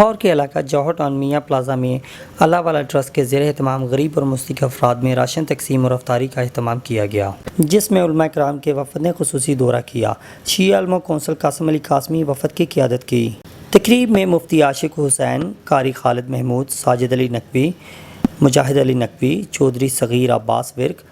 لاہور کے علاقہ جوہر ٹاؤن میاں پلازا میں اللہ والا ٹرسٹ کے زیر اہتمام غریب اور مستحق افراد میں راشن تقسیم اور افطاری کا اہتمام کیا گیا، جس میں علماء کرام کے وفد نے خصوصی دورہ کیا۔ شیعہ علماء کونسل قاسم علی قاسمی وفد کی قیادت کی۔ تقریب میں مفتی عاشق حسین، قاری خالد محمود، ساجد علی نقوی، مجاہد علی نقوی، چودھری صغیر عباس ورک،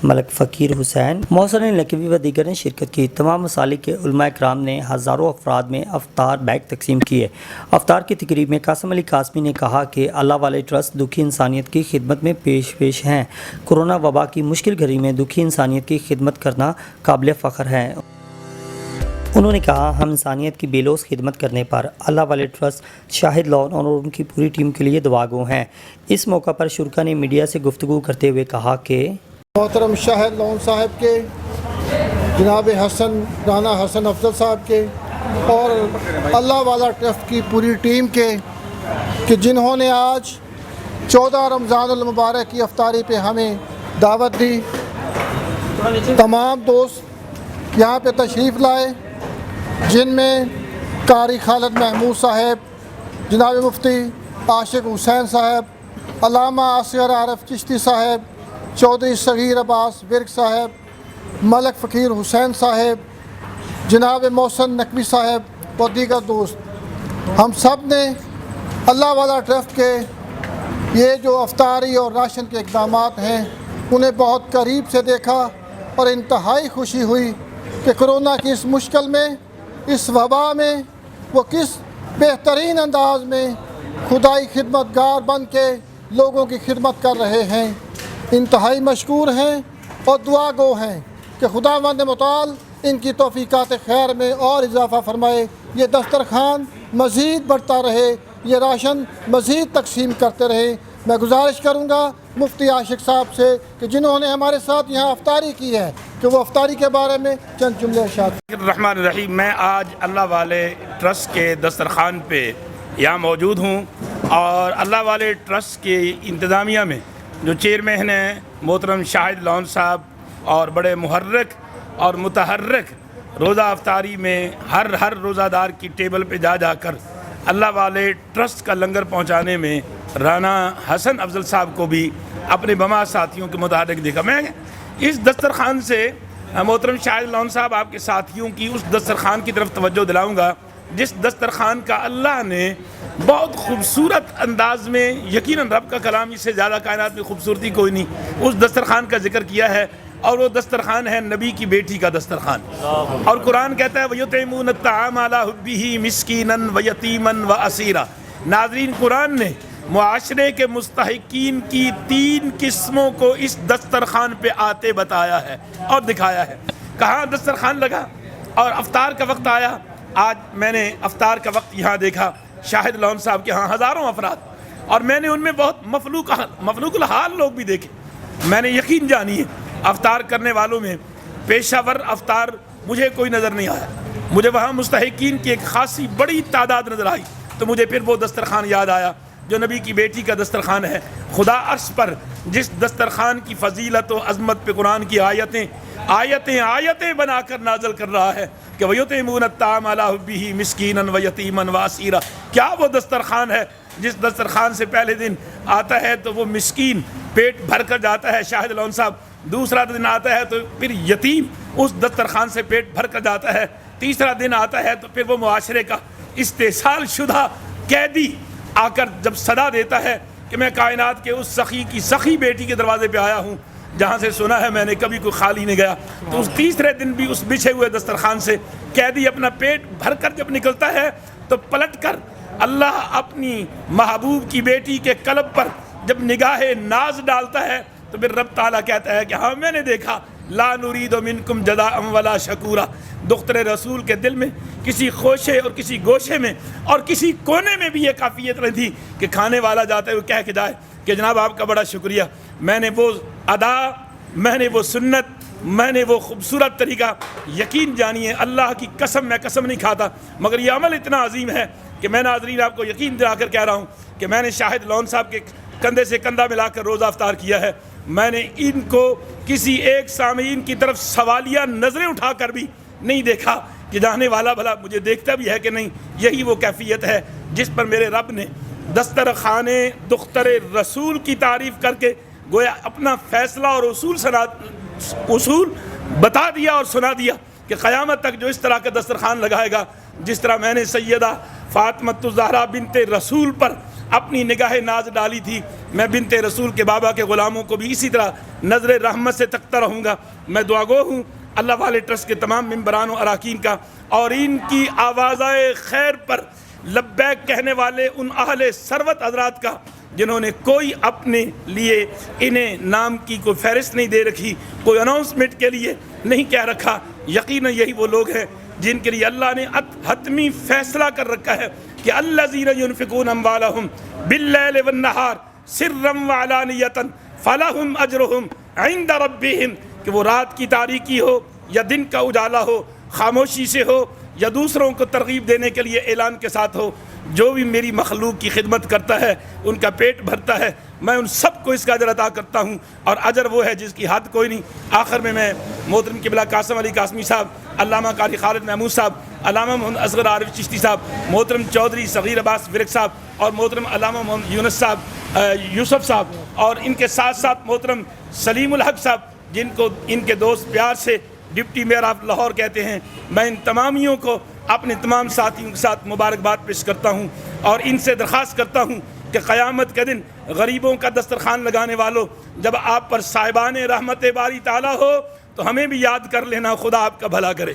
ملک فقیر حسین، محسن علی نقوی و دیگر نے شرکت کی۔ تمام مسالک کے علماء کرام نے ہزاروں افراد میں افطار بیگ تقسیم کیے۔ افطار کی تقریب میں قاسم علی قاسمی نے کہا کہ اللہ والے ٹرسٹ دکھی انسانیت کی خدمت میں پیش ہیں۔ کورونا وبا کی مشکل گھڑی میں دکھی انسانیت کی خدمت کرنا قابل فخر ہے۔ انہوں نے کہا، ہم انسانیت کی بے لوث خدمت کرنے پر اللہ والے ٹرسٹ، شاہد لون اور ان کی پوری ٹیم کے لیے دعاگو ہیں۔ اس موقع پر شرکا نے میڈیا سے گفتگو کرتے ہوئے کہا کہ محترم شاہد لون صاحب کے، جناب رانا حسن افضل صاحب کے اور اللہ والا ٹرسٹ کی پوری ٹیم کے کہ جنہوں نے آج 14 رمضان المبارک کی افطاری پہ ہمیں دعوت دی۔ تمام دوست یہاں پہ تشریف لائے، جن میں قاری خالد محمود صاحب، جناب مفتی عاشق حسین صاحب، علامہ اصغر عارف چشتی صاحب، چودھری صغیر عباس ورک صاحب، ملک فقیر حسین صاحب، جناب محسن نقوی صاحب اور دیگر دوست، ہم سب نے اللہ والا ٹرسٹ کے یہ جو افطاری اور راشن کے اقدامات ہیں انہیں بہت قریب سے دیکھا اور انتہائی خوشی ہوئی کہ کرونا کی اس مشکل میں، اس وبا میں وہ کس بہترین انداز میں خدائی خدمت گار بن کے لوگوں کی خدمت کر رہے ہیں۔ انتہائی مشکور ہیں اور دعا گو ہیں کہ خداوند متعال ان کی توفیقات خیر میں اور اضافہ فرمائے، یہ دسترخوان مزید بڑھتا رہے، یہ راشن مزید تقسیم کرتے رہے۔ میں گزارش کروں گا مفتی عاشق صاحب سے کہ جنہوں نے ہمارے ساتھ یہاں افطاری کی ہے کہ وہ افطاری کے بارے میں چند جملے ارشاد۔ الرحمن الرحیم، میں آج اللہ والے ٹرسٹ کے دسترخوان پہ یہاں موجود ہوں اور اللہ والے ٹرسٹ کے انتظامیہ میں جو چیئرمین ہیں محترم شاہد لون صاحب اور بڑے محرک اور متحرک روزہ افطاری میں ہر روزہ دار کی ٹیبل پہ جا کر اللہ والے ٹرسٹ کا لنگر پہنچانے میں رانا حسن افضل صاحب کو بھی اپنے بما ساتھیوں کے متحرک دیکھا۔ میں اس دسترخوان سے محترم شاہد لون صاحب آپ کے ساتھیوں کی اس دسترخوان کی طرف توجہ دلاؤں گا جس دسترخوان کا اللہ نے بہت خوبصورت انداز میں، یقیناً رب کا کلام اس سے زیادہ کائنات میں خوبصورتی کوئی نہیں، اس دسترخوان کا ذکر کیا ہے اور وہ دسترخوان ہے نبی کی بیٹی کا دسترخوان۔ اور قرآن کہتا ہے وَيُطْعِمُونَ الطَّعَامَ عَلَىٰ حُبِّهِ مِسْكِينًا وَيَتِيمًا وَأَسِيرًا۔ ناظرین، قرآن نے معاشرے کے مستحقین کی 3 قسموں کو اس دسترخوان پہ آتے بتایا ہے اور دکھایا ہے۔ کہاں دسترخوان لگا اور افطار کا وقت آیا۔ آج میں نے افطار کا وقت یہاں دیکھا، شاہد لون صاحب کے ہاں ہزاروں افراد، اور میں نے ان میں بہت مفلوق الحال لوگ بھی دیکھے۔ میں نے یقین جانی ہے افطار کرنے والوں میں پیشہ ور افطار مجھے کوئی نظر نہیں آیا۔ مجھے وہاں مستحقین کی ایک خاصی بڑی تعداد نظر آئی تو مجھے پھر وہ دسترخوان یاد آیا جو نبی کی بیٹی کا دسترخوان ہے۔ خدا عرش پر جس دسترخوان کی فضیلت و عظمت پہ قرآن کی آیتیں بنا کر نازل کر رہا ہے کہ وَيُطْعِمُونَ الطَّعَامَ عَلَىٰ حُبِّهِ مِسْكِينًا وَيَتِيمًا وَأَسِيرًا۔ کیا وہ دسترخوان ہے جس دسترخوان سے پہلے دن آتا ہے تو وہ مسکین پیٹ بھر کر جاتا ہے، شاہد لون صاحب، دوسرا دن آتا ہے تو پھر یتیم اس دسترخوان سے پیٹ بھر کر جاتا ہے، تیسرا دن آتا ہے تو پھر وہ معاشرے کا استحصال شدہ قیدی آ کر جب صدا دیتا ہے کہ میں کائنات کے اس سخی کی سخی بیٹی کے دروازے پہ آیا ہوں جہاں سے سنا ہے میں نے کبھی کوئی خالی نہیں گیا، تو اس تیسرے دن بھی اس بچھے ہوئے دسترخوان سے قیدی اپنا پیٹ بھر کر جب نکلتا ہے تو پلٹ کر اللہ اپنی محبوب کی بیٹی کے قلب پر جب نگاہ ناز ڈالتا ہے تو پھر رب تعالیٰ کہتا ہے کہ ہاں میں نے دیکھا لا نرید منکم جزاء ولا شکورا۔ دختر رسول کے دل میں کسی خوشے اور کسی گوشے میں اور کسی کونے میں بھی یہ کافیت نہیں تھی کہ کھانے والا جاتے ہوئے کہہ کے جائے کہ جناب آپ کا بڑا شکریہ، میں نے وہ ادا، میں نے وہ سنت، میں نے وہ خوبصورت طریقہ، یقین جانیے اللہ کی قسم، میں قسم نہیں کھاتا مگر یہ عمل اتنا عظیم ہے کہ میں ناظرین آپ کو یقین دلا کر کہہ رہا ہوں کہ میں نے شاہد لون صاحب کے کندھے سے کندھا ملا کر روزہ افطار کیا ہے۔ میں نے ان کو کسی ایک سامعین کی طرف سوالیہ نظریں اٹھا کر بھی نہیں دیکھا کہ جانے والا بھلا مجھے دیکھتا بھی ہے کہ نہیں. یہی وہ کیفیت ہے جس پر میرے رب نے دسترخوان دختر رسول کی تعریف کر کے گویا اپنا فیصلہ اور اصول بتا دیا اور سنا دیا کہ قیامت تک جو اس طرح کا دسترخوان لگائے گا، جس طرح میں نے سیدہ فاطمۃ الزہرا بنت رسول پر اپنی نگاہ ناز ڈالی تھی، میں بنت رسول کے بابا کے غلاموں کو بھی اسی طرح نظر رحمت سے تکتا رہوں گا. میں دعا گو ہوں اللہ والے ٹرسٹ کے تمام ممبران و اراکین کا، اور ان کی آوازائے خیر پر لبیک کہنے والے ان اہل ثروت حضرات کا جنہوں نے کوئی اپنے لیے انہیں نام کی کوئی فہرست نہیں دے رکھی، کوئی اناؤنسمنٹ کے لیے نہیں کہہ رکھا. یقیناً یہی وہ لوگ ہیں جن کے لیے اللہ نے حتمی فیصلہ کر رکھا ہے کہ الذین ينفقون اموالهم باللیل والنہار سرا وعلانیۃ فلہم اجرہم عند ربہم، کہ وہ رات کی تاریکی ہو یا دن کا اجالا ہو، خاموشی سے ہو یا دوسروں کو ترغیب دینے کے لیے اعلان کے ساتھ ہو، جو بھی میری مخلوق کی خدمت کرتا ہے ان کا پیٹ بھرتا ہے، میں ان سب کو اس کا اجر عطا کرتا ہوں، اور اجر وہ ہے جس کی حد کوئی نہیں. آخر میں محترم قبلہ قاسم علی قاسمی صاحب، علامہ قاری خالد محمود صاحب، علامہ محمد اصغر عارف چشتی صاحب، محترم چودھری صغیر عباس ورک صاحب، اور محترم علامہ محمد یونس صاحب یوسف صاحب، اور ان کے ساتھ ساتھ محترم سلیم الحق صاحب جن کو ان کے دوست پیار سے ڈپٹی میئر آف لاہور کہتے ہیں. میں ان تمامیوں کو اپنے تمام ساتھیوں کے ساتھ مبارکباد پیش کرتا ہوں، اور ان سے درخواست کرتا ہوں کہ قیامت کے دن غریبوں کا دسترخوان لگانے والوں، جب آپ پر صاحبان رحمت باری تعالیٰ ہو تو ہمیں بھی یاد کر لینا. خدا آپ کا بھلا کرے.